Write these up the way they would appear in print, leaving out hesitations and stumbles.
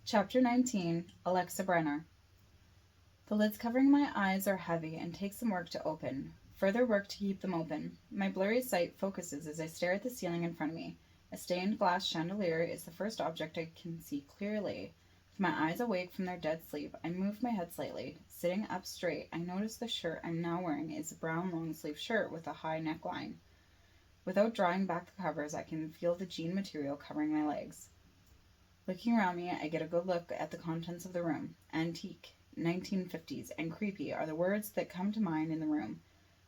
Chapter 19, Alexa Brenner. The lids covering my eyes are heavy and take some work to open. Further work to keep them open. My blurry sight focuses as I stare at the ceiling in front of me. A stained glass chandelier is the first object I can see clearly. With my eyes awake from their dead sleep, I move my head slightly. Sitting up straight, I notice the shirt I'm now wearing is a brown long-sleeve shirt with a high neckline. Without drawing back the covers, I can feel the jean material covering my legs. Looking around me, I get a good look at the contents of the room. Antique, 1950s, and creepy are the words that come to mind in the room.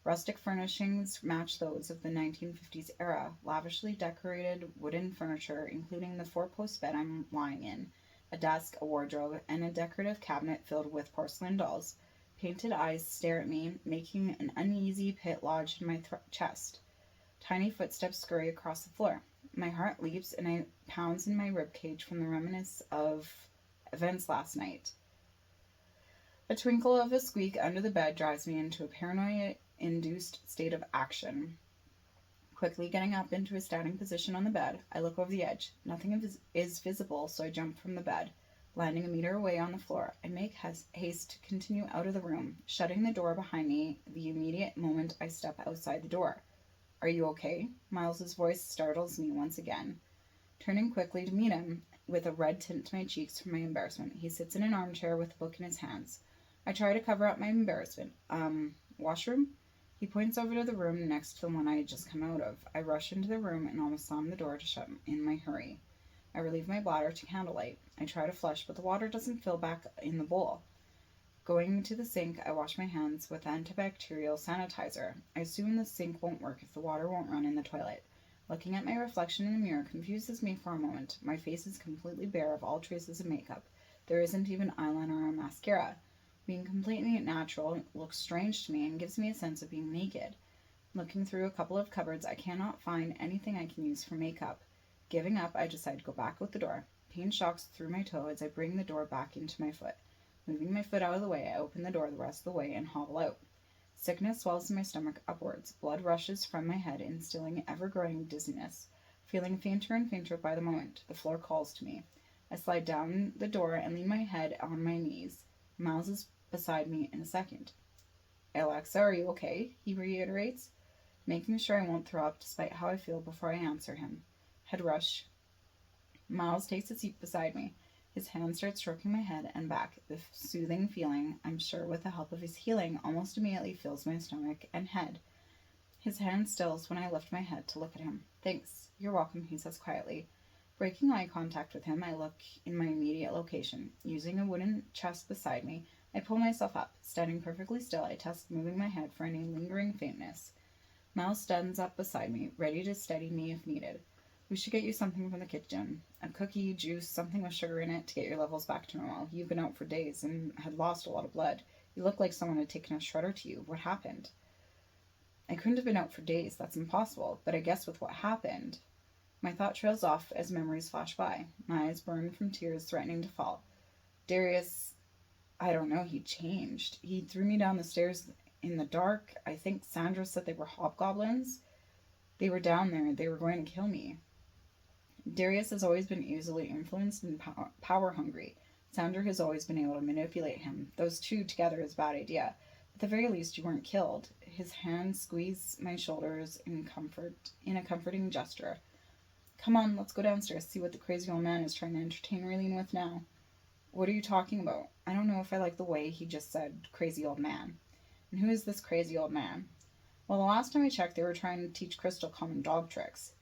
Rustic furnishings match those of the 1950s era. Lavishly decorated wooden furniture, including the four-post bed I'm lying in, a desk, a wardrobe, and a decorative cabinet filled with porcelain dolls. Painted eyes stare at me, making an uneasy pit lodge in my chest. Tiny footsteps scurry across the floor. My heart leaps and it pounds in my ribcage from the reminiscence of events last night. A twinkle of a squeak under the bed drives me into a paranoia-induced state of action. Quickly getting up into a standing position on the bed, I look over the edge. Nothing is visible, so I jump from the bed. Landing a meter away on the floor, I make haste to continue out of the room, shutting the door behind me the immediate moment I step outside the door. "Are you okay?" Miles's voice startles me once again. Turning quickly to meet him, with a red tint to my cheeks from my embarrassment, he sits in an armchair with a book in his hands. I try to cover up my embarrassment. Washroom? He points over to the room next to the one I had just come out of. I rush into the room and almost slam the door to shut in my hurry. I relieve my bladder to candlelight. I try to flush, but the water doesn't fill back in the bowl. Going to the sink, I wash my hands with antibacterial sanitizer. I assume the sink won't work if the water won't run in the toilet. Looking at my reflection in the mirror confuses me for a moment. My face is completely bare of all traces of makeup. There isn't even eyeliner or mascara. Being completely natural looks strange to me and gives me a sense of being naked. Looking through a couple of cupboards, I cannot find anything I can use for makeup. Giving up, I decide to go back out the door. Pain shocks through my toe as I bring the door back into my foot. Moving my foot out of the way, I open the door the rest of the way and hobble out. Sickness swells in my stomach upwards. Blood rushes from my head, instilling ever-growing dizziness. Feeling fainter and fainter by the moment, the floor calls to me. I slide down the door and lean my head on my knees. Miles is beside me in a second. "Alexa, are you okay?" he reiterates, making sure I won't throw up despite how I feel before I answer him. Head rush. Miles takes a seat beside me. His hand starts stroking my head and back. The soothing feeling, I'm sure with the help of his healing, almost immediately fills my stomach and head. His hand stills when I lift my head to look at him. "Thanks. You're welcome," he says quietly. Breaking eye contact with him, I look in my immediate location. Using a wooden chest beside me, I pull myself up. Standing perfectly still, I test moving my head for any lingering faintness. Miles stands up beside me, ready to steady me if needed. "We should get you something from the kitchen. A cookie, juice, something with sugar in it to get your levels back to normal. You've been out for days and had lost a lot of blood. You look like someone had taken a shredder to you. What happened?" "I couldn't have been out for days. That's impossible. But I guess with what happened..." My thought trails off as memories flash by. My eyes burn from tears threatening to fall. Darius, I don't know, he changed. He threw me down the stairs in the dark. I think Sandra said they were hobgoblins. They were down there. They were going to kill me. Darius has always been easily influenced and power-hungry. Sandra has always been able to manipulate him. Those two together is a bad idea. At the very least, you weren't killed. His hand squeezed my shoulders in a comforting gesture. "Come on, let's go downstairs, see what the crazy old man is trying to entertain Raylene with now." "What are you talking about? I don't know if I like the way he just said crazy old man." "And who is this crazy old man?" "Well, the last time I checked, they were trying to teach Crystal common dog tricks."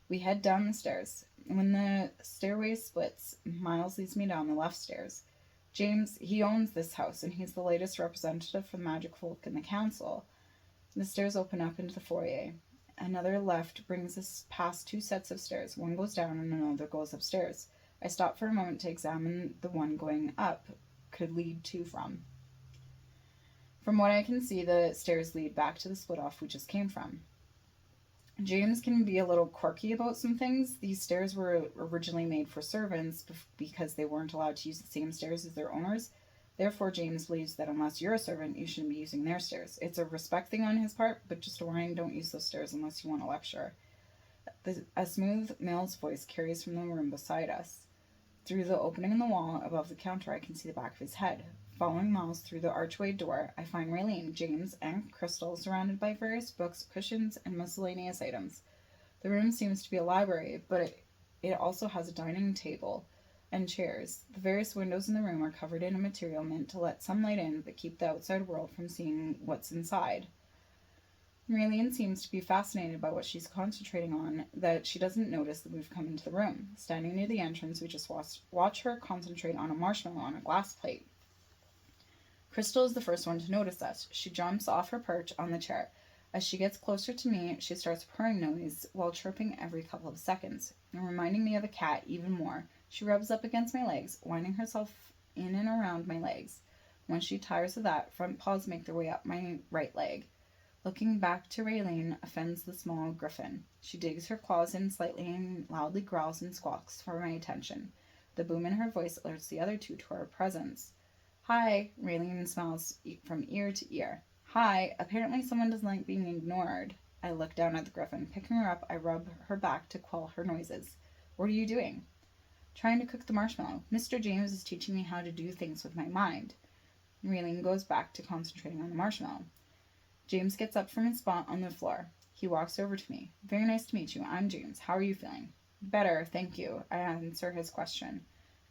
We head down the stairs. When the stairway splits, Miles leads me down the left stairs. "James, he owns this house, and he's the latest representative for the magic folk in the council." The stairs open up into the foyer. Another left brings us past two sets of stairs. One goes down and another goes upstairs. I stop for a moment to examine the one going up could lead to from. From what I can see, the stairs lead back to the split-off we just came from. James can be a little quirky about some things. These stairs were originally made for servants because they weren't allowed to use the same stairs as their owners. Therefore, James believes that unless you're a servant, you shouldn't be using their stairs. It's a respect thing on his part, but just a warning, don't use those stairs unless you want a lecture. A smooth male's voice carries from the room beside us. Through the opening in the wall above the counter, I can see the back of his head. Following Miles through the archway door, I find Raylene, James, and Crystal surrounded by various books, cushions, and miscellaneous items. The room seems to be a library, but it also has a dining table and chairs. The various windows in the room are covered in a material meant to let sunlight in but keep the outside world from seeing what's inside. Raylene seems to be fascinated by what she's concentrating on, that she doesn't notice that we've come into the room. Standing near the entrance, we just watch her concentrate on a marshmallow on a glass plate. Crystal is the first one to notice us. She jumps off her perch on the chair. As she gets closer to me, she starts purring noise while chirping every couple of seconds, and reminding me of a cat even more. She rubs up against my legs, winding herself in and around my legs. Once she tires of that, front paws make their way up my right leg. Looking back to Raylene offends the small griffin. She digs her claws in slightly and loudly growls and squawks for my attention. The boom in her voice alerts the other two to our presence. Hi, Raylene smiles from ear to ear. Hi, apparently someone doesn't like being ignored. I look down at the griffin. Picking her up, I rub her back to quell her noises. What are you doing? Trying to cook the marshmallow. Mr. James is teaching me how to do things with my mind. Raylene goes back to concentrating on the marshmallow. James gets up from his spot on the floor. He walks over to me. Very nice to meet you. I'm James. How are you feeling? Better, thank you. I answer his question.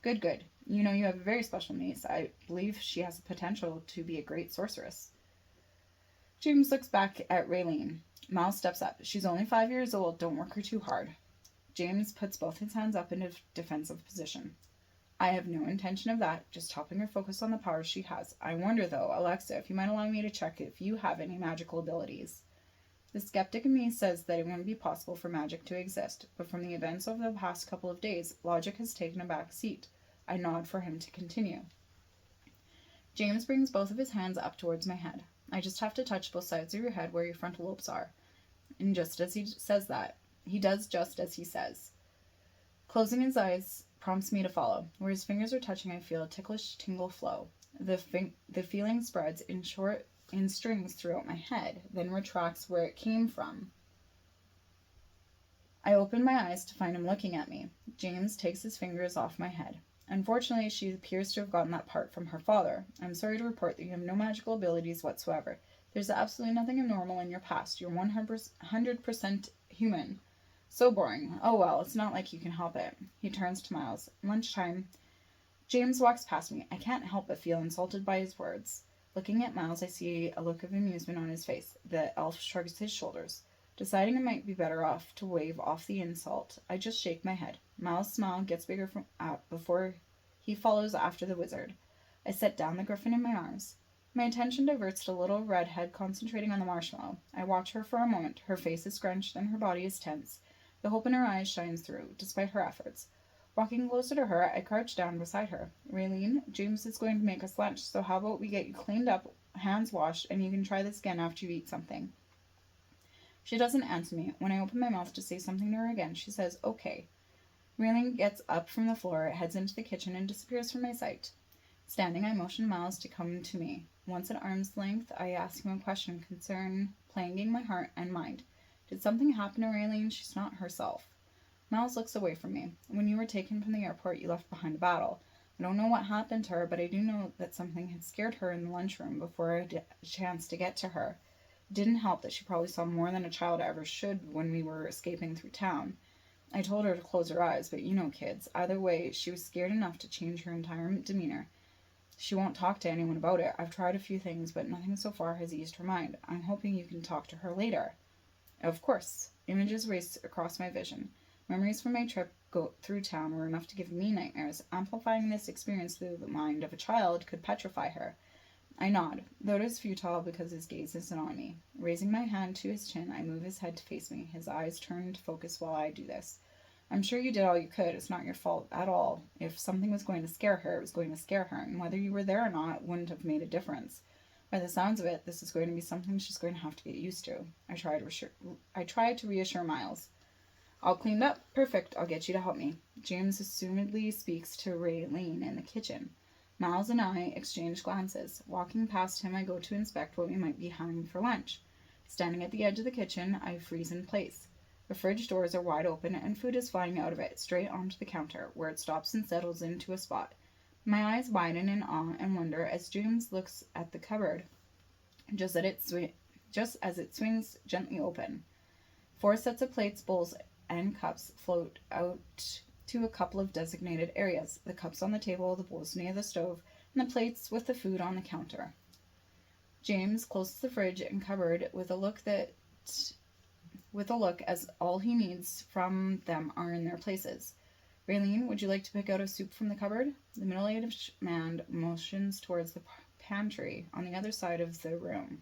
Good, good. You know you have a very special niece. I believe she has the potential to be a great sorceress. James looks back at Raylene. Miles steps up. She's only 5 years old. Don't work her too hard. James puts both his hands up in a defensive position. I have no intention of that, just helping her focus on the powers she has. I wonder, though, Alexa, if you might allow me to check if you have any magical abilities. The skeptic in me says that it wouldn't be possible for magic to exist, but from the events over the past couple of days, logic has taken a back seat. I nod for him to continue. James brings both of his hands up towards my head. I just have to touch both sides of your head where your frontal lobes are. And just as he says that, he does just as he says. Closing his eyes prompts me to follow. Where his fingers are touching, I feel a ticklish tingle flow. The feeling spreads in strings throughout my head, then retracts where it came from. I open my eyes to find him looking at me. James takes his fingers off my head. Unfortunately, she appears to have gotten that part from her father. I'm sorry to report that you have no magical abilities whatsoever. There's absolutely nothing abnormal in your past. You're 100% human. So boring. Oh well, it's not like you can help it. He turns to Miles. Lunchtime. James walks past me. I can't help but feel insulted by his words. Looking at Miles, I see a look of amusement on his face. The elf shrugs his shoulders. Deciding it might be better off to wave off the insult, I just shake my head. Miles' smile gets bigger before he follows after the wizard. I set down the griffin in my arms. My attention diverts to little redhead concentrating on the marshmallow. I watch her for a moment. Her face is scrunched and her body is tense. The hope in her eyes shines through, despite her efforts. Walking closer to her, I crouch down beside her. Raylene, James is going to make us lunch, so how about we get you cleaned up, hands washed, and you can try this again after you eat something. She doesn't answer me. When I open my mouth to say something to her again, she says, okay. Raylene gets up from the floor, heads into the kitchen, and disappears from my sight. Standing, I motion Miles to come to me. Once at arm's length, I ask him a question concerning plaguing my heart and mind. Did something happen to Raylene? She's not herself. Miles looks away from me. When you were taken from the airport, you left behind a battle. I don't know what happened to her, but I do know that something had scared her in the lunchroom before I had a chance to get to her. It didn't help that she probably saw more than a child ever should when we were escaping through town. I told her to close her eyes, but you know kids. Either way, she was scared enough to change her entire demeanor. She won't talk to anyone about it. I've tried a few things, but nothing so far has eased her mind. I'm hoping you can talk to her later. Of course. Images race across my vision. Memories from my trip through town were enough to give me nightmares. Amplifying this experience through the mind of a child could petrify her. I nod, though it is futile because his gaze isn't on me. Raising my hand to his chin, I move his head to face me. His eyes turn to focus while I do this. I'm sure you did all you could. It's not your fault at all. If something was going to scare her, it was going to scare her, and whether you were there or not wouldn't have made a difference. By the sounds of it, this is going to be something she's going to have to get used to. I try to reassure Miles. All cleaned up? Perfect. I'll get you to help me. James assumedly speaks to Raylene in the kitchen. Miles and I exchange glances. Walking past him, I go to inspect what we might be having for lunch. Standing at the edge of the kitchen, I freeze in place. The fridge doors are wide open, and food is flying out of it, straight onto the counter, where it stops and settles into a spot. My eyes widen in awe and wonder as James looks at the cupboard, just as it swings gently open. 4 sets of plates, bowls, and cups float out to a couple of designated areas, the cups on the table, the bowls near the stove, and the plates with the food on the counter. James closes the fridge and cupboard with a look as all he needs from them are in their places. Raylene, would you like to pick out a soup from the cupboard? The middle-aged man motions towards the pantry on the other side of the room.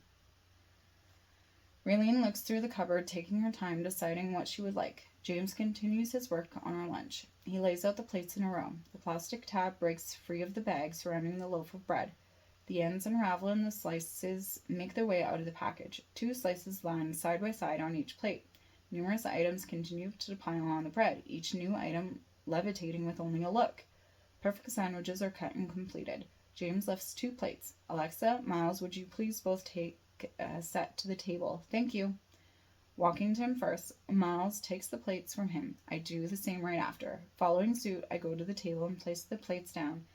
Raylene looks through the cupboard, taking her time deciding what she would like. James continues his work on our lunch. He lays out the plates in a row. The plastic tab breaks free of the bag surrounding the loaf of bread. The ends unravel and the slices make their way out of the package. 2 slices land side by side on each plate. Numerous items continue to pile on the bread, each new item levitating with only a look. Perfect sandwiches are cut and completed. James lifts 2 plates. Alexa, Miles, would you please both take a set to the table? Thank you. Walking to him first, Miles takes the plates from him. I do the same right after. Following suit, I go to the table and place the plates down.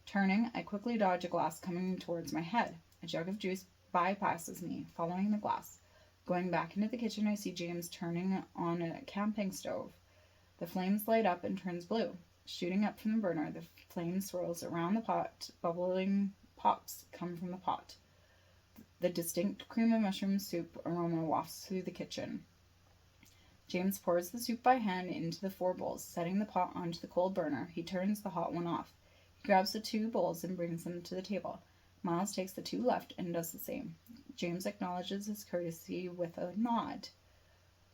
Turning, I quickly dodge a glass coming towards my head. A jug of juice bypasses me, following the glass. Going back into the kitchen, I see James turning on a camping stove. The flames light up and turns blue. Shooting up from the burner, the flame swirls around the pot. Bubbling pops come from the pot. The distinct cream of mushroom soup aroma wafts through the kitchen. James pours the soup by hand into the 4 bowls, setting the pot onto the cold burner. He turns the hot one off. He grabs the 2 bowls and brings them to the table. Miles takes the 2 left and does the same. James acknowledges his courtesy with a nod.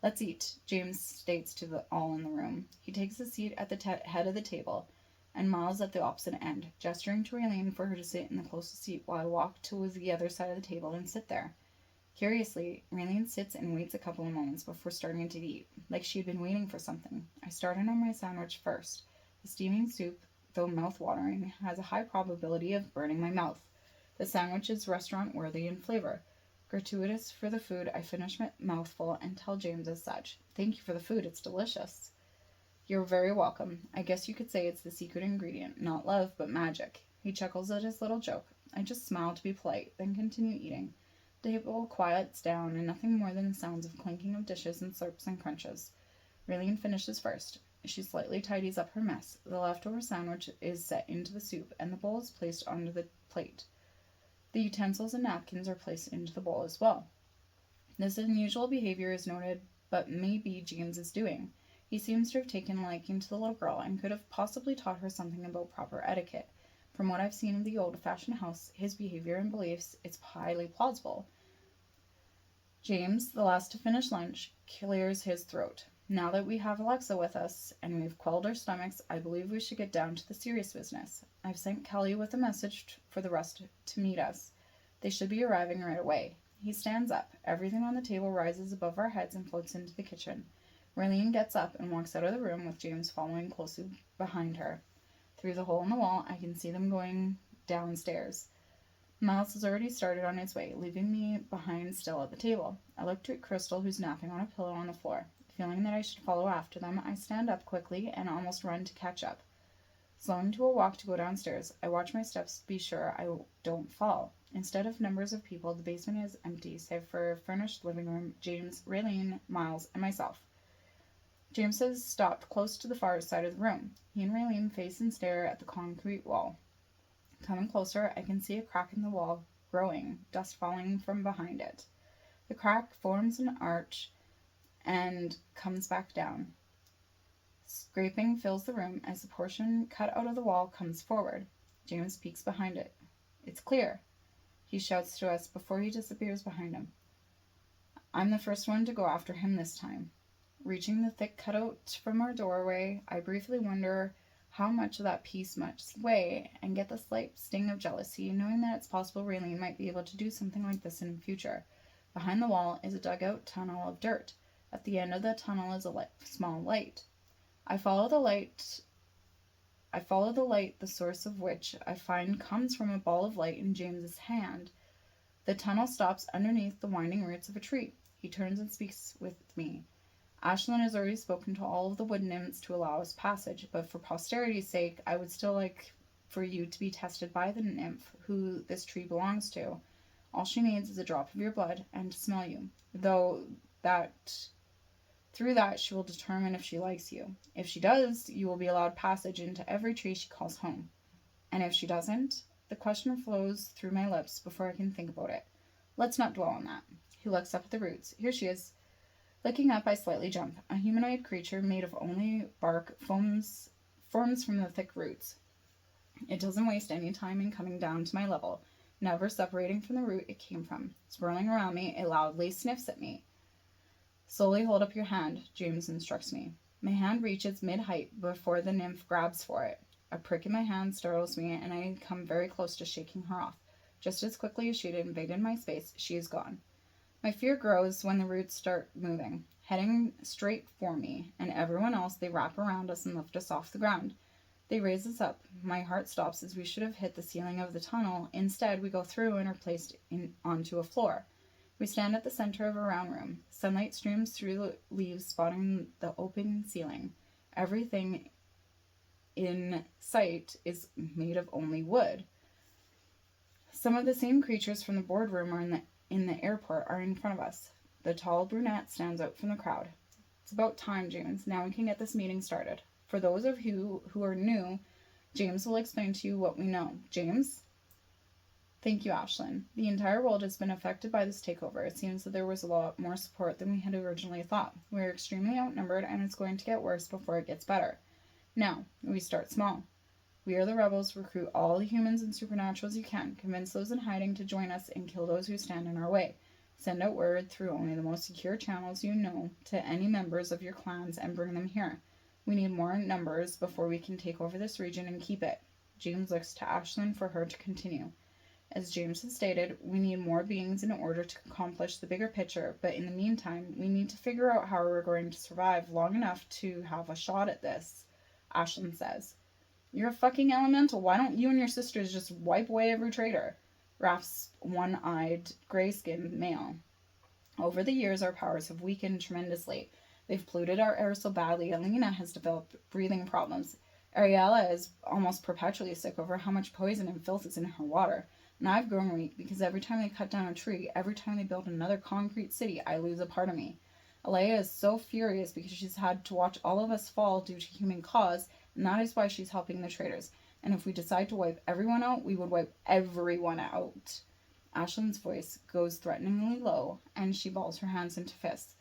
Let's eat, James states to all in the room. He takes a seat at the head of the table, and Miles at the opposite end, gesturing to Raylene for her to sit in the closest seat while I walk to the other side of the table and sit there. Curiously, Raylene sits and waits a couple of moments before starting to eat, like she had been waiting for something. I started on my sandwich first. The steaming soup, though mouth-watering, has a high probability of burning my mouth. The sandwich is restaurant-worthy in flavor. Gratuitous for the food, I finish my mouthful and tell James as such. Thank you for the food, it's delicious. You're very welcome. I guess you could say it's the secret ingredient. Not love, but magic. He chuckles at his little joke. I just smile to be polite, then continue eating. The table quiets down, and nothing more than the sounds of clinking of dishes and slurps and crunches. Raylene finishes first. She slightly tidies up her mess. The leftover sandwich is set into the soup, and the bowl is placed onto the plate. The utensils and napkins are placed into the bowl as well. This unusual behavior is noted, but may be James's doing. He seems to have taken a liking to the little girl and could have possibly taught her something about proper etiquette. From what I've seen of the old-fashioned house, his behavior and beliefs, it's highly plausible. James, the last to finish lunch, clears his throat. Now that we have Alexa with us and we've quelled our stomachs, I believe we should get down to the serious business. I've sent Kelly with a message for the rest to meet us. They should be arriving right away. He stands up. Everything on the table rises above our heads and floats into the kitchen. Raylene gets up and walks out of the room with James following closely behind her. Through the hole in the wall, I can see them going downstairs. Miles has already started on his way, leaving me behind still at the table. I look to Crystal, who's napping on a pillow on the floor. Feeling that I should follow after them, I stand up quickly and almost run to catch up. Slowing to a walk to go downstairs, I watch my steps to be sure I don't fall. Instead of numbers of people, the basement is empty, save for a furnished living room, James, Raylene, Miles, and myself. James has stopped close to the far side of the room. He and Raylene face and stare at the concrete wall. Coming closer, I can see a crack in the wall growing, dust falling from behind it. The crack forms an arch and comes back down. Scraping fills the room as the portion cut out of the wall comes forward. James peeks behind it. It's clear, he shouts to us before he disappears behind him. I'm the first one to go after him this time. Reaching the thick cutout from our doorway, I briefly wonder how much of that piece must weigh and get the slight sting of jealousy, knowing that it's possible Raylene might be able to do something like this in the future. Behind the wall is a dugout tunnel of dirt. At the end of the tunnel is a small light. I follow the light, the source of which I find comes from a ball of light in James's hand. The tunnel stops underneath the winding roots of a tree. He turns and speaks with me. Ashlyn has already spoken to all of the wood nymphs to allow us passage, but for posterity's sake, I would still like for you to be tested by the nymph who this tree belongs to. All she needs is a drop of your blood and to smell you, through that she will determine if she likes you. If she does, you will be allowed passage into every tree she calls home. And if she doesn't, the question flows through my lips before I can think about it. Let's not dwell on that. He looks up at the roots. Here she is. Looking up, I slightly jump. A humanoid creature made of only bark forms from the thick roots. It doesn't waste any time in coming down to my level, never separating from the root it came from. Swirling around me, it loudly sniffs at me. Slowly hold up your hand, James instructs me. My hand reaches mid-height before the nymph grabs for it. A prick in my hand startles me, and I come very close to shaking her off. Just as quickly as she had invaded my space, she is gone. My fear grows when the roots start moving, heading straight for me, and everyone else. They wrap around us and lift us off the ground. They raise us up. My heart stops as we should have hit the ceiling of the tunnel. Instead, we go through and are placed onto a floor. We stand at the center of a round room. Sunlight streams through the leaves, spotting the open ceiling. Everything in sight is made of only wood. Some of the same creatures from the boardroom or in the airport are in front of us. The tall brunette stands out from the crowd. It's about time, James. Now we can get this meeting started. For those of you who are new, James will explain to you what we know. James? Thank you, Ashlyn. The entire world has been affected by this takeover. It seems that there was a lot more support than we had originally thought. We are extremely outnumbered, and it's going to get worse before it gets better. Now, we start small. We are the rebels. Recruit all the humans and supernaturals you can. Convince those in hiding to join us and kill those who stand in our way. Send out word through only the most secure channels you know to any members of your clans and bring them here. We need more numbers before we can take over this region and keep it. James looks to Ashlyn for her to continue. As James has stated, we need more beings in order to accomplish the bigger picture, but in the meantime, we need to figure out how we're going to survive long enough to have a shot at this, Ashlyn says. You're a fucking elemental. Why don't you and your sisters just wipe away every traitor? Raph's one-eyed, gray-skinned male. Over the years, our powers have weakened tremendously. They've polluted our air so badly, Alina has developed breathing problems. Ariella is almost perpetually sick over how much poison and filth is in her water. And I've grown weak because every time they cut down a tree, every time they build another concrete city, I lose a part of me. Alea is so furious because she's had to watch all of us fall due to human cause, and that is why she's helping the traitors. And if we decide to wipe everyone out, we would wipe everyone out. Ashlyn's voice goes threateningly low, and she balls her hands into fists.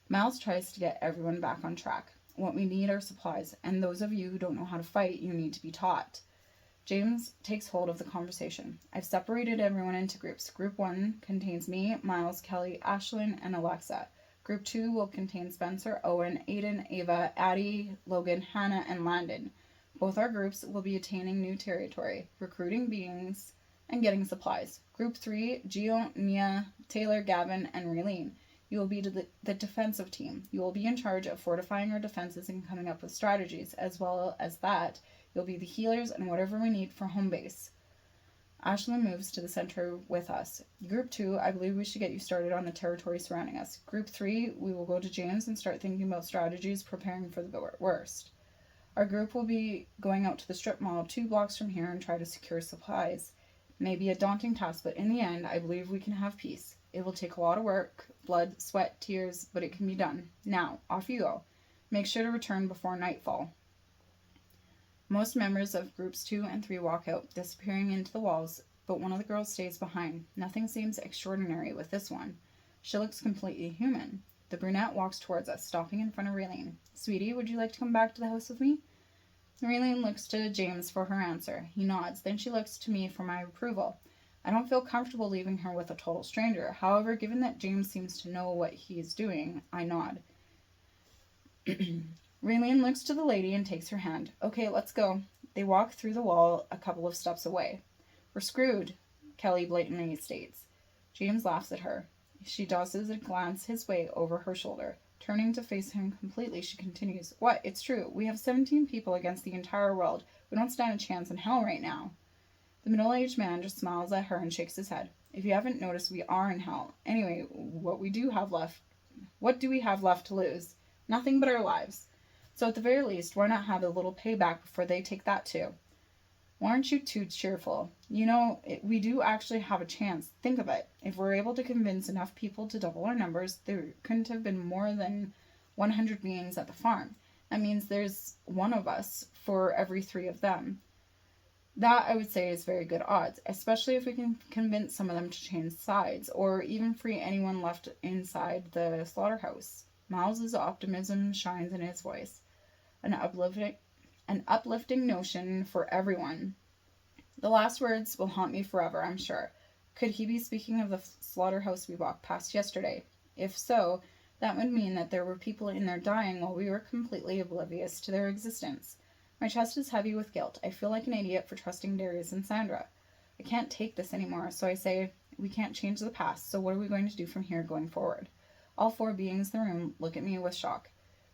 Miles tries to get everyone back on track. What we need are supplies, and those of you who don't know how to fight, you need to be taught. James takes hold of the conversation. I've separated everyone into groups. Group 1 contains me, Miles, Kelly, Ashlyn, and Alexa. Group 2 will contain Spencer, Owen, Aiden, Ava, Addie, Logan, Hannah, and Landon. Both our groups will be attaining new territory, recruiting beings, and getting supplies. Group 3, Gio, Mia, Taylor, Gavin, and Raylene. You will be the defensive team. You will be in charge of fortifying our defenses and coming up with strategies. As well as that, you'll be the healers and whatever we need for home base. Ashlyn moves to the center with us. Group 2, I believe we should get you started on the territory surrounding us. Group 3, we will go to James and start thinking about strategies, preparing for the worst. Our group will be going out to the strip mall 2 blocks from here and try to secure supplies. It may be a daunting task, but in the end, I believe we can have peace. It will take a lot of work, blood, sweat, tears, but it can be done. Now, off you go. Make sure to return before nightfall. Most members of groups 2 and 3 walk out, disappearing into the walls, but one of the girls stays behind. Nothing seems extraordinary with this one. She looks completely human. The brunette walks towards us, stopping in front of Raylene. Sweetie, would you like to come back to the house with me? Raylene looks to James for her answer. He nods. Then she looks to me for my approval. I don't feel comfortable leaving her with a total stranger. However, given that James seems to know what he is doing, I nod. Raylene looks to the lady and takes her hand. Okay, let's go. They walk through the wall a couple of steps away. We're screwed, Kelly blatantly states. James laughs at her. She tosses a glance his way over her shoulder. Turning to face him completely, she continues, What? It's true. We have 17 people against the entire world. We don't stand a chance in hell right now. The middle-aged man just smiles at her and shakes his head. If you haven't noticed, we are in hell. Anyway, what do we have left to lose? Nothing but our lives. So at the very least, why not have a little payback before they take that too? Why aren't you too cheerful? We do actually have a chance. Think of it. If we're able to convince enough people to double our numbers, there couldn't have been more than 100 beings at the farm. That means there's one of us for every 3 of them. That, I would say, is very good odds, especially if we can convince some of them to change sides, or even free anyone left inside the slaughterhouse. Miles's optimism shines in his voice. An uplifting notion for everyone. The last words will haunt me forever, I'm sure. Could he be speaking of the slaughterhouse we walked past yesterday? If so, that would mean that there were people in there dying while we were completely oblivious to their existence. My chest is heavy with guilt. I feel like an idiot for trusting Darius and Sandra. I can't take this anymore, so I say, we can't change the past, so what are we going to do from here going forward? All 4 beings in the room look at me with shock.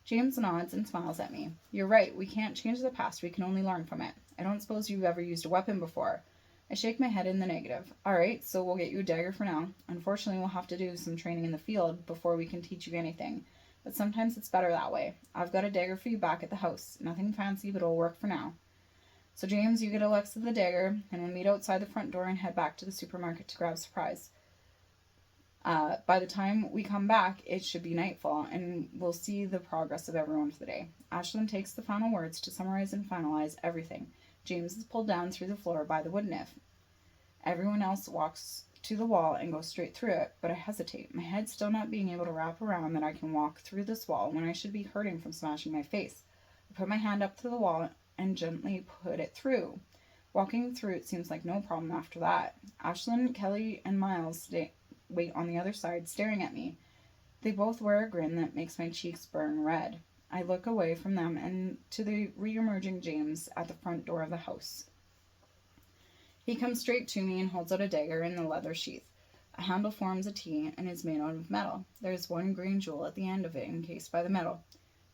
James nods and smiles at me. You're right, we can't change the past, we can only learn from it. I don't suppose you've ever used a weapon before. I shake my head in the negative. Alright, so we'll get you a dagger for now. Unfortunately, we'll have to do some training in the field before we can teach you anything. But sometimes it's better that way. I've got a dagger for you back at the house. Nothing fancy, but it'll work for now. So James, you get Alexa the dagger, and we'll meet outside the front door and head back to the supermarket to grab supplies. By the time we come back, it should be nightfall, and we'll see the progress of everyone for the day. Ashlyn takes the final words to summarize and finalize everything. James is pulled down through the floor by the wood nymph. Everyone else walks to the wall and goes straight through it, but I hesitate, my head still not being able to wrap around that I can walk through this wall when I should be hurting from smashing my face. I put my hand up to the wall and gently put it through. Walking through it seems like no problem after that. Ashlyn, Kelly, and Miles wait on the other side, staring at me. They both wear a grin that makes my cheeks burn red. I look away from them and to the re-emerging James at the front door of the house. He comes straight to me and holds out a dagger in the leather sheath. A handle forms a T and is made out of metal. There is one green jewel at the end of it, encased by the metal.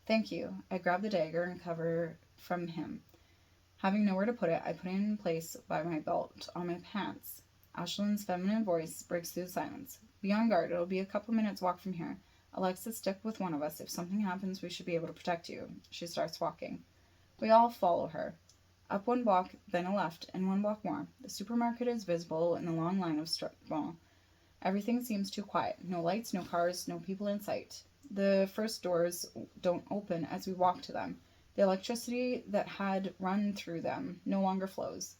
Thank you. I grab the dagger and cover from him. Having nowhere to put it, I put it in place by my belt on my pants. Ashlyn's feminine voice breaks through the silence. Be on guard. It'll be a couple minutes walk from here. Alexa, stick with one of us. If something happens, we should be able to protect you. She starts walking. We all follow her. Up 1 block, then a left, and 1 block more. The supermarket is visible in the long line of strip mall. Everything seems too quiet. No lights, no cars, no people in sight. The first doors don't open as we walk to them. The electricity that had run through them no longer flows.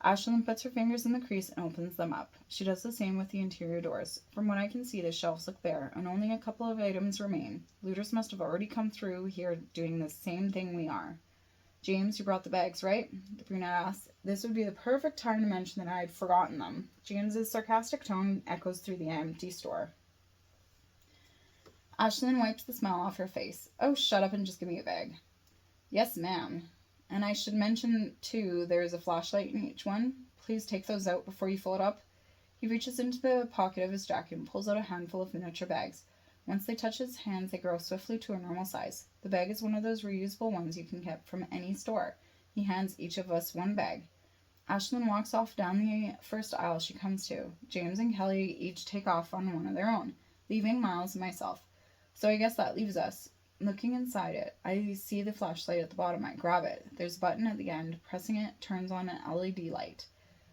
Ashlyn puts her fingers in the crease and opens them up. She does the same with the interior doors. From what I can see, the shelves look bare, and only a couple of items remain. Looters must have already come through here doing the same thing we are. James, you brought the bags, right? The brunette asks. This would be the perfect time to mention that I had forgotten them. James's sarcastic tone echoes through the empty store. Ashlyn wipes the smile off her face. Oh, shut up and just give me a bag. Yes, ma'am. And I should mention, too, there is a flashlight in each one. Please take those out before you fill it up. He reaches into the pocket of his jacket and pulls out a handful of miniature bags. Once they touch his hands, they grow swiftly to a normal size. The bag is one of those reusable ones you can get from any store. He hands each of us 1 bag. Ashlyn walks off down the first aisle she comes to. James and Kelly each take off on one of their own, leaving Miles and myself. So I guess that leaves us. Looking inside it, I see the flashlight at the bottom. I grab it. There's a button at the end. Pressing it turns on an LED light.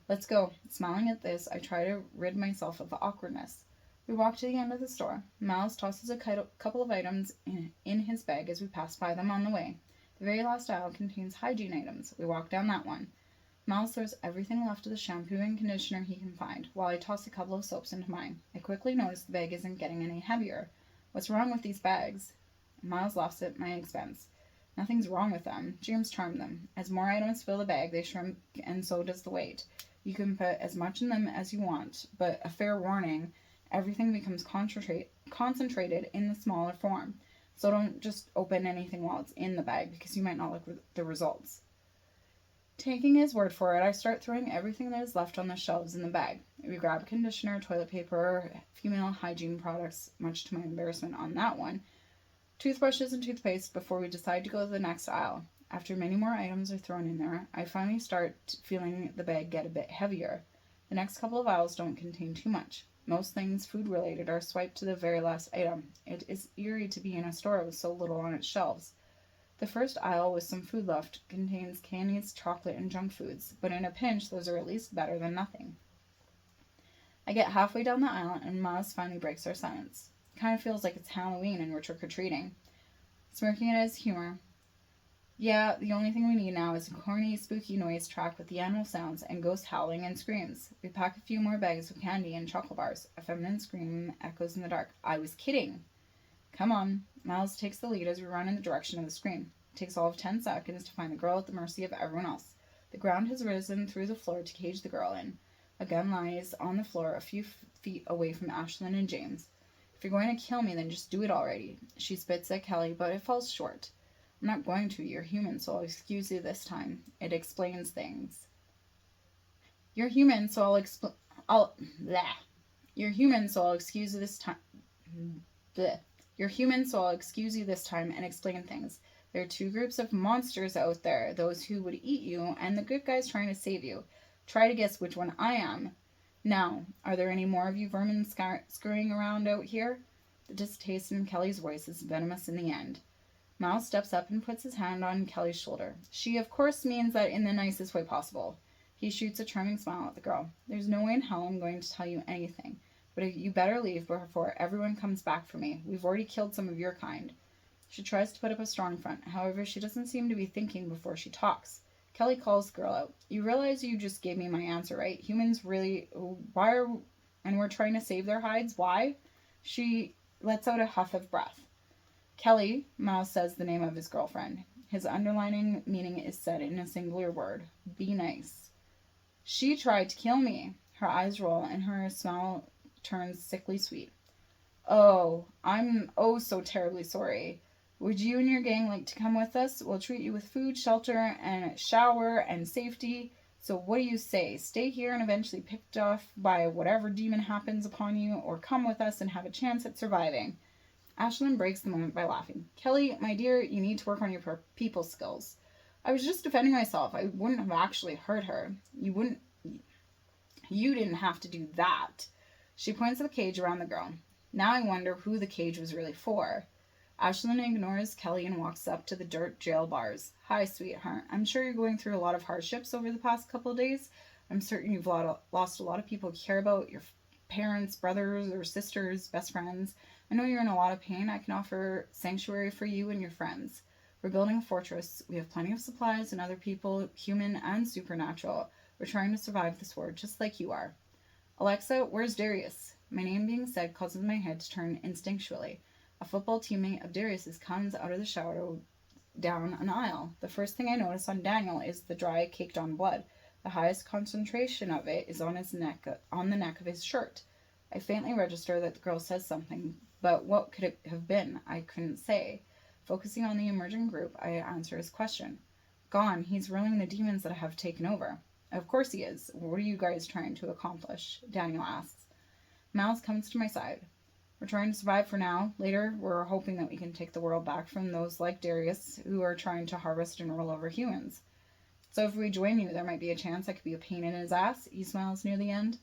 Let's go. Smiling at this, I try to rid myself of the awkwardness. We walk to the end of the store. Miles tosses a couple of items in his bag as we pass by them on the way. The very last aisle contains hygiene items. We walk down that one. Miles throws everything left of the shampoo and conditioner he can find, while I toss a couple of soaps into mine. I quickly notice the bag isn't getting any heavier. What's wrong with these bags? Miles laughs at my expense. Nothing's wrong with them. James charmed them. As more items fill the bag, they shrink, and so does the weight. You can put as much in them as you want, but a fair warning, everything becomes concentrated in the smaller form. So don't just open anything while it's in the bag, because you might not like the results. Taking his word for it, I start throwing everything that is left on the shelves in the bag. We grab conditioner, toilet paper, female hygiene products, much to my embarrassment on that one, toothbrushes and toothpaste before we decide to go to the next aisle. After many more items are thrown in there, I finally start feeling the bag get a bit heavier. The next couple of aisles don't contain too much. Most things food-related are swiped to the very last item. It is eerie to be in a store with so little on its shelves. The first aisle with some food left contains candies, chocolate, and junk foods, but in a pinch, those are at least better than nothing. I get halfway down the aisle, and Miles finally breaks our silence. It kind of feels like it's Halloween and we're trick-or-treating. Smirking at his humor, yeah, the only thing we need now is a corny, spooky noise track with the animal sounds and ghost howling and screams. We pack a few more bags of candy and chocolate bars. A feminine scream echoes in the dark. I was kidding. Come on. Miles takes the lead as we run in the direction of the scream. It takes all of 10 seconds to find the girl at the mercy of everyone else. The ground has risen through the floor to cage the girl in. A gun lies on the floor a few feet away from Ashlyn and James. If you're going to kill me, then just do it already. She spits at Kelly, but it falls short. I'm not going to. You're human, so I'll excuse you this time. It explains things. You're human, so You're human, so I'll excuse you this time. You're human, so I'll excuse you this time and explain things. There are two groups of monsters out there, those who would eat you, and the good guys trying to save you. Try to guess which one I am. Now, are there any more of you vermin scurrying around out here? The distaste in Kelly's voice is venomous in the end. Miles steps up and puts his hand on Kelly's shoulder. She, of course, means that in the nicest way possible. He shoots a charming smile at the girl. There's no way in hell I'm going to tell you anything, but you better leave before everyone comes back for me. We've already killed some of your kind. She tries to put up a strong front. However, she doesn't seem to be thinking before she talks. Kelly calls the girl out. You realize you just gave me my answer, right? Humans really... And we're trying to save their hides? Why? She lets out a huff of breath. Kelly, Miles says the name of his girlfriend. His underlining meaning is said in a singular word. Be nice. She tried to kill me. Her eyes roll and her smile turns sickly sweet. Oh, I'm so terribly sorry. Would you and your gang like to come with us? We'll treat you with food, shelter, and a shower and safety. So what do you say? Stay here and eventually picked off by whatever demon happens upon you, or come with us and have a chance at surviving? Ashlyn breaks the moment by laughing. Kelly, my dear, you need to work on your people skills. I was just defending myself. I wouldn't have actually hurt her. You didn't have to do that. She points at the cage around the girl. Now I wonder who the cage was really for. Ashlyn ignores Kelly and walks up to the dirt jail bars. Hi, sweetheart. I'm sure you're going through a lot of hardships over the past couple of days. I'm certain you've lost a lot of people you care about, your parents, brothers or sisters, best friends. I know you're in a lot of pain. I can offer sanctuary for you and your friends. We're building a fortress. We have plenty of supplies and other people, human and supernatural. We're trying to survive this war just like you are. Alexa, where's Darius? My name being said causes my head to turn instinctually. A football teammate of Darius's comes out of the shadow down an aisle. The first thing I notice on Daniel is the dry, caked-on blood. The highest concentration of it is on the neck of his shirt. I faintly register that the girl says something, but what could it have been? I couldn't say. Focusing on the emerging group, I answer his question. Gone. He's ruling the demons that have taken over. Of course he is. What are you guys trying to accomplish? Daniel asks. Miles comes to my side. We're trying to survive for now. Later, we're hoping that we can take the world back from those like Darius who are trying to harvest and rule over humans. So if we join you, there might be a chance I could be a pain in his ass. He smiles near the end.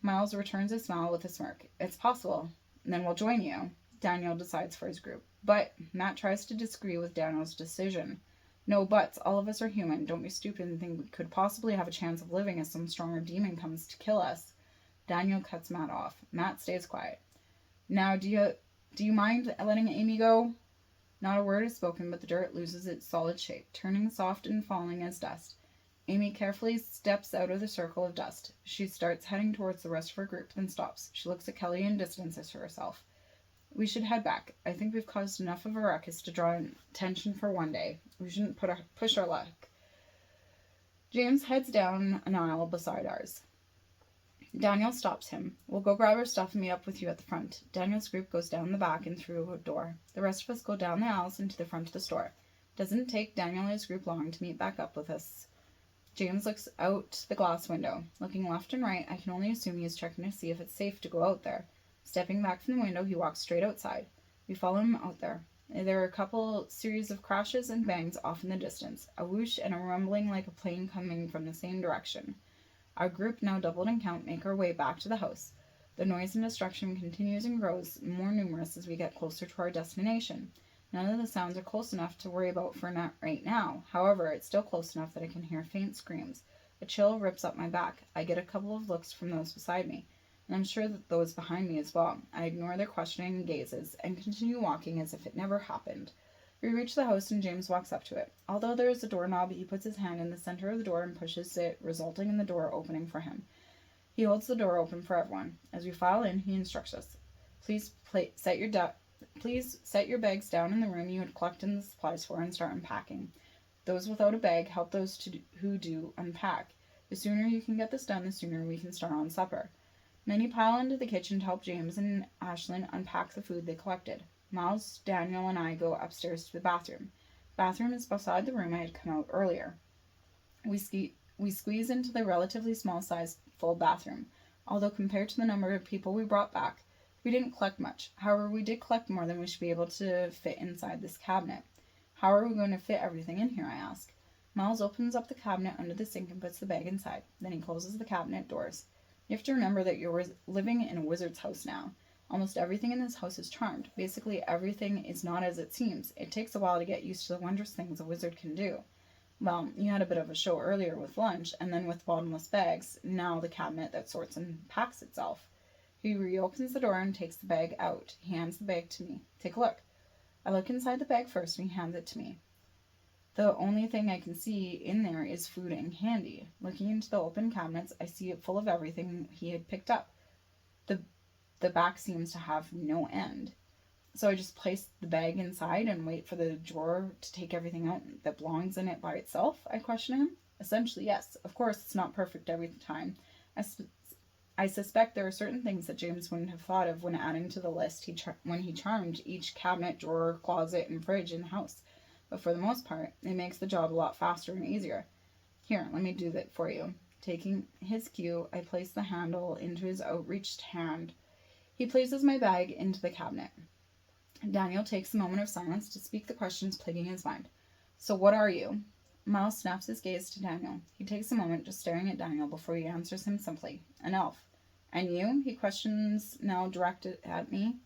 Miles returns his smile with a smirk. It's possible. And then we'll join you. Daniel decides for his group. But Matt tries to disagree with Daniel's decision. No buts. All of us are human. Don't be stupid and think we could possibly have a chance of living as some stronger demon comes to kill us. Daniel cuts Matt off. Matt stays quiet. Now, do you mind letting Amy go? Not a word is spoken, but the dirt loses its solid shape, turning soft and falling as dust. Amy carefully steps out of the circle of dust. She starts heading towards the rest of her group, then stops. She looks at Kelly and distances herself. We should head back. I think we've caused enough of a ruckus to draw attention for one day. We shouldn't push our luck. James heads down an aisle beside ours. Daniel stops him. We'll go grab our stuff and meet up with you at the front. Daniel's group goes down the back and through a door. The rest of us go down the aisles and to the front of the store. It doesn't take Daniel and his group long to meet back up with us. James looks out the glass window. Looking left and right, I can only assume he is checking to see if it's safe to go out there. Stepping back from the window, he walks straight outside. We follow him out there. There are a couple series of crashes and bangs off in the distance, a whoosh and a rumbling like a plane coming from the same direction. Our group, now doubled in count, make our way back to the house. The noise and destruction continues and grows more numerous as we get closer to our destination. None of the sounds are close enough to worry about for right now. However, it's still close enough that I can hear faint screams. A chill rips up my back. I get a couple of looks from those beside me, and I'm sure that those behind me as well. I ignore their questioning gazes and continue walking as if it never happened. We reach the house and James walks up to it. Although there is a doorknob, he puts his hand in the center of the door and pushes it, resulting in the door opening for him. He holds the door open for everyone. As we file in, he instructs us. Please set your bags down in the room you had collected the supplies for and start unpacking. Those without a bag, help those who do unpack. The sooner you can get this done, the sooner we can start on supper. Many pile into the kitchen to help James and Ashlyn unpack the food they collected. Miles, Daniel, and I go upstairs to the bathroom. The bathroom is beside the room I had come out earlier. We squeeze into the relatively small-sized full bathroom. Although compared to the number of people we brought back, we didn't collect much. However, we did collect more than we should be able to fit inside this cabinet. How are we going to fit everything in here, I ask. Miles opens up the cabinet under the sink and puts the bag inside. Then he closes the cabinet doors. You have to remember that you're living in a wizard's house now. Almost everything in this house is charmed. Basically, everything is not as it seems. It takes a while to get used to the wondrous things a wizard can do. Well, you had a bit of a show earlier with lunch, and then with bottomless bags, now the cabinet that sorts and packs itself. He reopens the door and takes the bag out. He hands the bag to me. Take a look. I look inside the bag first, and he hands it to me. The only thing I can see in there is food and candy. Looking into the open cabinets, I see it full of everything he had picked up. The back seems to have no end. So I just place the bag inside and wait for the drawer to take everything out that belongs in it by itself, I question him. Essentially, yes. Of course, it's not perfect every time. I suspect there are certain things that James wouldn't have thought of when adding to the list when he charmed each cabinet, drawer, closet, and fridge in the house. But for the most part, it makes the job a lot faster and easier. Here, let me do that for you. Taking his cue, I place the handle into his outreached hand. He places my bag into the cabinet. Daniel takes a moment of silence to speak the questions plaguing his mind. So what are you? Miles snaps his gaze to Daniel. He takes a moment just staring at Daniel before he answers him simply. An elf. And you? He questions, now directed at me.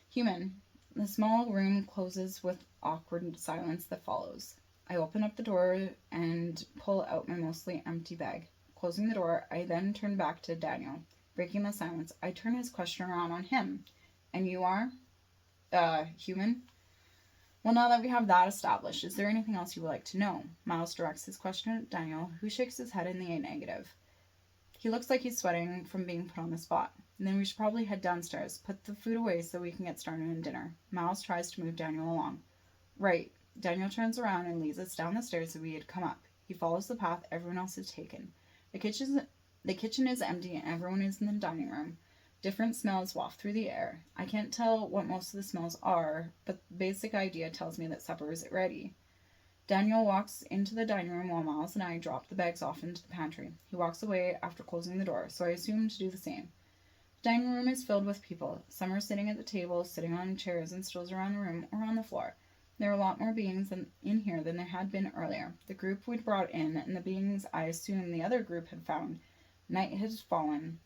Human. The small room closes with awkward silence that follows. I open up the door and pull out my mostly empty bag. Closing the door, I then turn back to Daniel. Breaking the silence, I turn his question around on him. And you are? Human? Well, now that we have that established, is there anything else you would like to know? Miles directs his question at Daniel, who shakes his head in the negative. He looks like he's sweating from being put on the spot. Then we should probably head downstairs, put the food away so we can get started on dinner. Miles tries to move Daniel along. Right. Daniel turns around and leads us down the stairs that we had come up. He follows the path everyone else has taken. The kitchen is empty and everyone is in the dining room. Different smells waft through the air. I can't tell what most of the smells are, but the basic idea tells me that supper is ready. Daniel walks into the dining room while Miles and I drop the bags off into the pantry. He walks away after closing the door, so I assume to do the same. The dining room is filled with people. Some are sitting at the table, sitting on chairs and stools around the room, or on the floor. There are a lot more beings in here than there had been earlier. The group we'd brought in, and the beings I assume the other group had found. Night has fallen.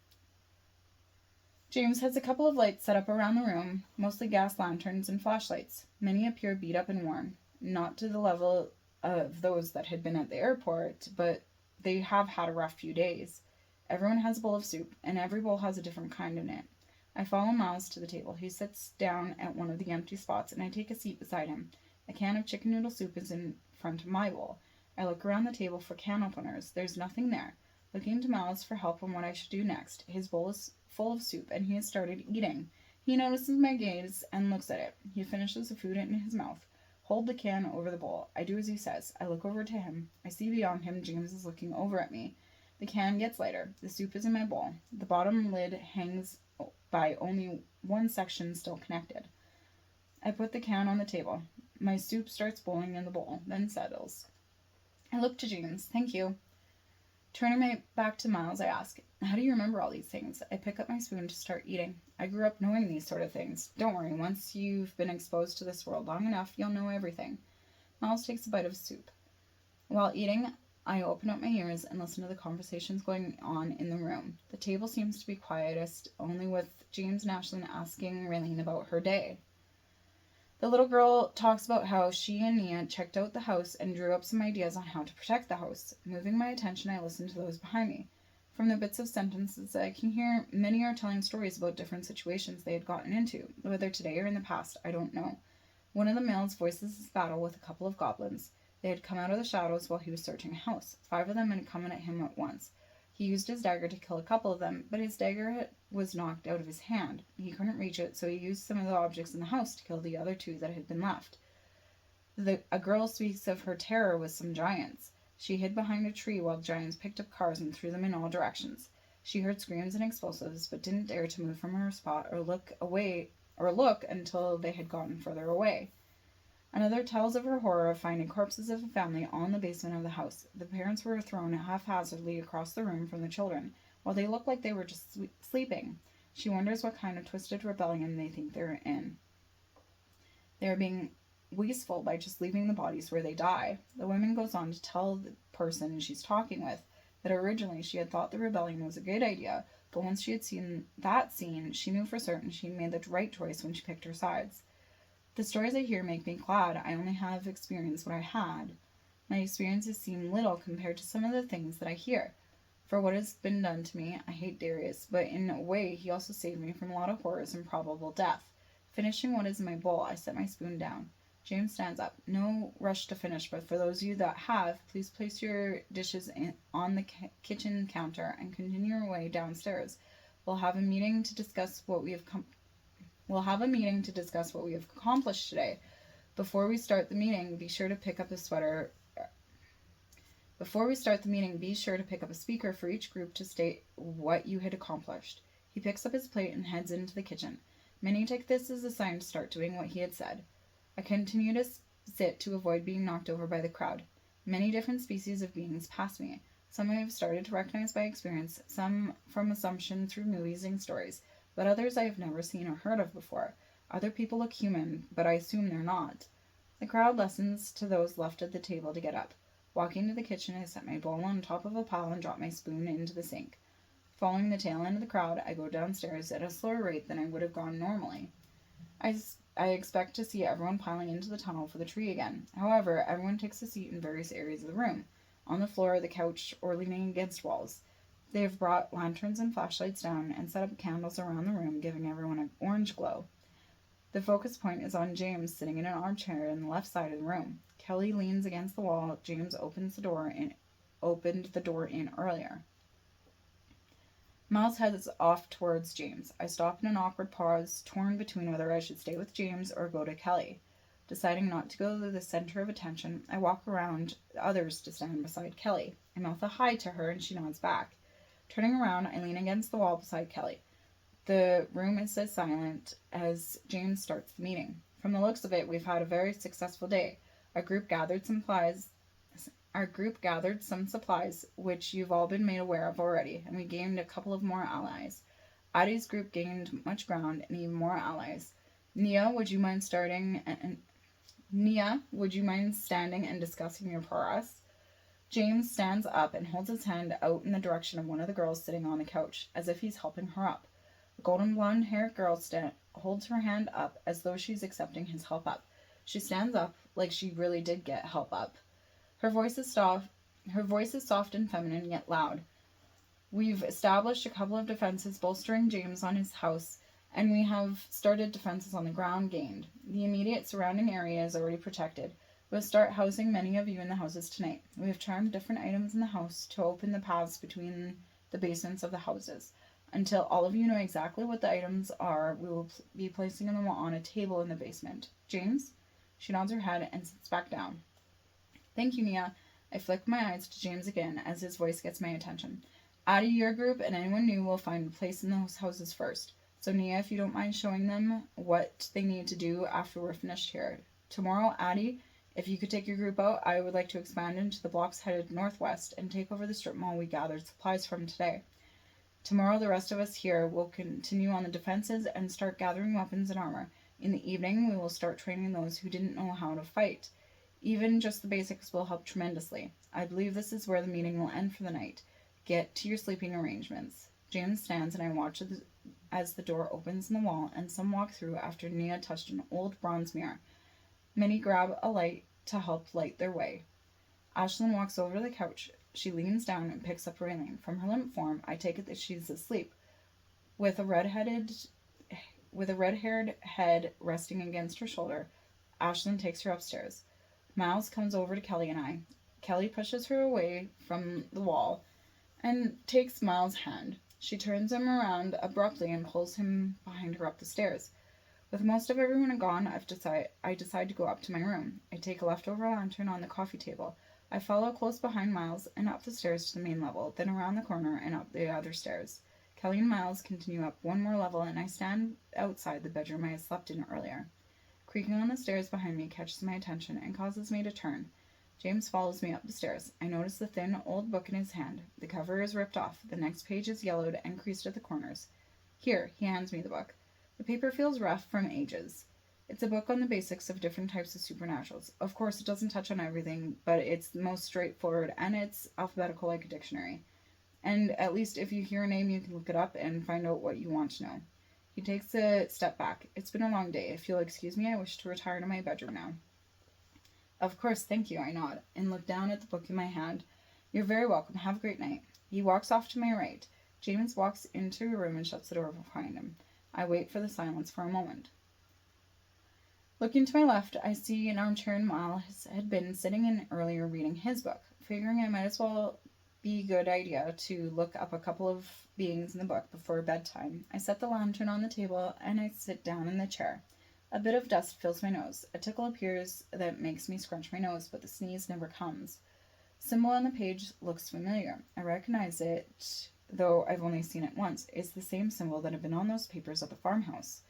James has a couple of lights set up around the room, mostly gas lanterns and flashlights. Many appear beat up and worn. Not to the level of those that had been at the airport, but they have had a rough few days. Everyone has a bowl of soup, and every bowl has a different kind in it. I follow Miles to the table. He sits down at one of the empty spots, and I take a seat beside him. A can of chicken noodle soup is in front of my bowl. I look around the table for can openers. There's nothing there. Looking to Miles for help on what I should do next. His bowl is full of soup, and he has started eating. He notices my gaze and looks at it. He finishes the food in his mouth. Hold the can over the bowl. I do as he says. I look over to him. I see beyond him James is looking over at me. The can gets lighter. The soup is in my bowl. The bottom lid hangs by only one section still connected. I put the can on the table. My soup starts boiling in the bowl, then settles. I look to James. Thank you. Turning my back to Miles, I ask, how do you remember all these things? I pick up my spoon to start eating. I grew up knowing these sort of things. Don't worry, once you've been exposed to this world long enough, you'll know everything. Miles takes a bite of soup. While eating, I open up my ears and listen to the conversations going on in the room. The table seems to be quietest, only with James and Ashlyn asking Raylene about her day. The little girl talks about how she and Nia checked out the house and drew up some ideas on how to protect the house. Moving my attention, I listen to those behind me. From the bits of sentences I can hear, many are telling stories about different situations they had gotten into. Whether today or in the past, I don't know. One of the males voices his battle with a couple of goblins. They had come out of the shadows while he was searching a house. 5 of them had come at him at once. He used his dagger to kill a couple of them, but his dagger was knocked out of his hand. He couldn't reach it, so he used some of the objects in the house to kill the other 2 that had been left. A girl speaks of her terror with some giants. She hid behind a tree while giants picked up cars and threw them in all directions. She heard screams and explosives, but didn't dare to move from her spot or look until they had gotten further away. Another tells of her horror of finding corpses of a family all in the basement of the house. The parents were thrown haphazardly across the room from the children, while they looked like they were just sleeping. She wonders what kind of twisted rebellion they think they're in. They are being wasteful by just leaving the bodies where they die. The woman goes on to tell the person she's talking with that originally she had thought the rebellion was a good idea, but once she had seen that scene, she knew for certain she made the right choice when she picked her sides. The stories I hear make me glad I only have experienced what I had. My experiences seem little compared to some of the things that I hear. For what has been done to me, I hate Darius, but in a way he also saved me from a lot of horrors and probable death. Finishing what is in my bowl, I set my spoon down. James stands up. No rush to finish, but for those of you that have, please place your dishes on the kitchen counter and continue your way downstairs. We'll have a meeting to discuss what we have accomplished today. Before we start the meeting, be sure to pick up a speaker for each group to state what you had accomplished. He picks up his plate and heads into the kitchen. Many take this as a sign to start doing what he had said. I continue to sit to avoid being knocked over by the crowd. Many different species of beings pass me. Some I have started to recognize by experience, some from assumption through movies and stories, but others I have never seen or heard of before. Other people look human, but I assume they're not. The crowd listens to those left at the table to get up. Walking to the kitchen, I set my bowl on top of a pile and drop my spoon into the sink. Following the tail end of the crowd, I go downstairs at a slower rate than I would have gone normally. I expect to see everyone piling into the tunnel for the tree again. However, everyone takes a seat in various areas of the room, on the floor, the couch, or leaning against walls. They have brought lanterns and flashlights down and set up candles around the room, giving everyone an orange glow. The focus point is on James sitting in an armchair in the left side of the room. Kelly leans against the wall. James opened the door in earlier. Miles heads off towards James. I stop in an awkward pause, torn between whether I should stay with James or go to Kelly. Deciding not to go to the center of attention, I walk around the others to stand beside Kelly. I mouth a hi to her and she nods back. Turning around, I lean against the wall beside Kelly. The room is as silent as James starts the meeting. From the looks of it, we've had a very successful day. Our group gathered some supplies, which you've all been made aware of already, and we gained a couple of more allies. Addie's group gained much ground and even more allies. Nia, would you mind standing and discussing your progress? James stands up and holds his hand out in the direction of one of the girls sitting on the couch, as if he's helping her up. The golden blonde-haired girl holds her hand up as though she's accepting his help up. She stands up like she really did get help up. Her voice is soft and feminine, yet loud. We've established a couple of defenses bolstering James on his house, and we have started defenses on the ground gained. The immediate surrounding area is already protected. We'll start housing many of you in the houses tonight. We have charmed different items in the house to open the paths between the basements of the houses. Until all of you know exactly what the items are, we will be placing them on a table in the basement. James? She nods her head and sits back down. Thank you, Nia. I flick my eyes to James again as his voice gets my attention. Addie, your group, and anyone new will find a place in those houses first. So Nia, if you don't mind showing them what they need to do after we're finished here. Tomorrow, Addie, if you could take your group out, I would like to expand into the blocks headed northwest and take over the strip mall we gathered supplies from today. Tomorrow, the rest of us here will continue on the defenses and start gathering weapons and armor. In the evening, we will start training those who didn't know how to fight. Even just the basics will help tremendously. I believe this is where the meeting will end for the night. Get to your sleeping arrangements. James stands and I watch as the door opens in the wall and some walk through after Nia touched an old bronze mirror. Many grab a light to help light their way. Ashlyn walks over to the couch. She leans down and picks up Raylene. From her limp form, I take it that she's asleep. With a red-haired head resting against her shoulder, Ashlyn takes her upstairs. Miles comes over to Kelly and I. Kelly pushes her away from the wall and takes Miles' hand. She turns him around abruptly and pulls him behind her up the stairs. With most of everyone gone, I decide to go up to my room. I take a leftover lantern on the coffee table. I follow close behind Miles and up the stairs to the main level, then around the corner and up the other stairs. Kelly and Miles continue up one more level, and I stand outside the bedroom I had slept in earlier. Creaking on the stairs behind me catches my attention and causes me to turn. James follows me up the stairs. I notice the thin, old book in his hand. The cover is ripped off. The next page is yellowed and creased at the corners. Here, he hands me the book. The paper feels rough from ages. It's a book on the basics of different types of supernaturals. Of course, it doesn't touch on everything, but it's the most straightforward, and it's alphabetical like a dictionary. And at least if you hear a name, you can look it up and find out what you want to know. He takes a step back. It's been a long day. If you'll excuse me, I wish to retire to my bedroom now. Of course, thank you, I nod, and look down at the book in my hand. You're very welcome. Have a great night. He walks off to my right. James walks into a room and shuts the door behind him. I wait for the silence for a moment. Looking to my left, I see an armchair and Miles had been sitting in earlier reading his book. Figuring I might as well be a good idea to look up a couple of beings in the book before bedtime, I set the lantern on the table and I sit down in the chair. A bit of dust fills my nose. A tickle appears that makes me scrunch my nose, but the sneeze never comes. Symbol on the page looks familiar. I recognize it, though I've only seen it once. It's the same symbol that had been on those papers at the farmhouse.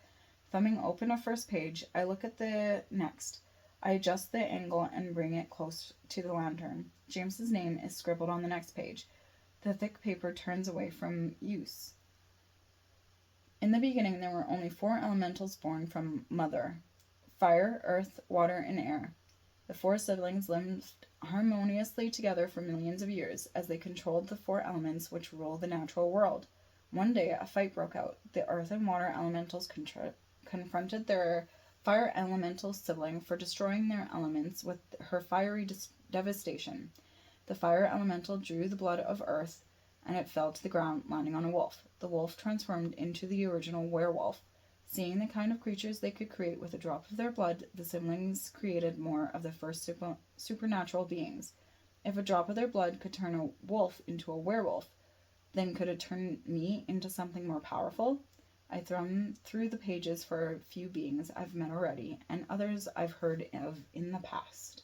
Thumbing open a first page, I look at the next. I adjust the angle and bring it close to the lantern. James's name is scribbled on the next page. The thick paper turns away from use. In the beginning, there were only 4 elementals born from Mother: fire, earth, water, and air. The 4 siblings lived harmoniously together for millions of years, as they controlled the 4 elements which rule the natural world. One day, a fight broke out. The earth and water elementals confronted their fire elemental sibling for destroying their elements with her fiery devastation. The fire elemental drew the blood of earth, and it fell to the ground, landing on a wolf. The wolf transformed into the original werewolf. Seeing the kind of creatures they could create with a drop of their blood, the siblings created more of the first supernatural beings. If a drop of their blood could turn a wolf into a werewolf, then could it turn me into something more powerful? I thumb through the pages for a few beings I've met already, and others I've heard of in the past.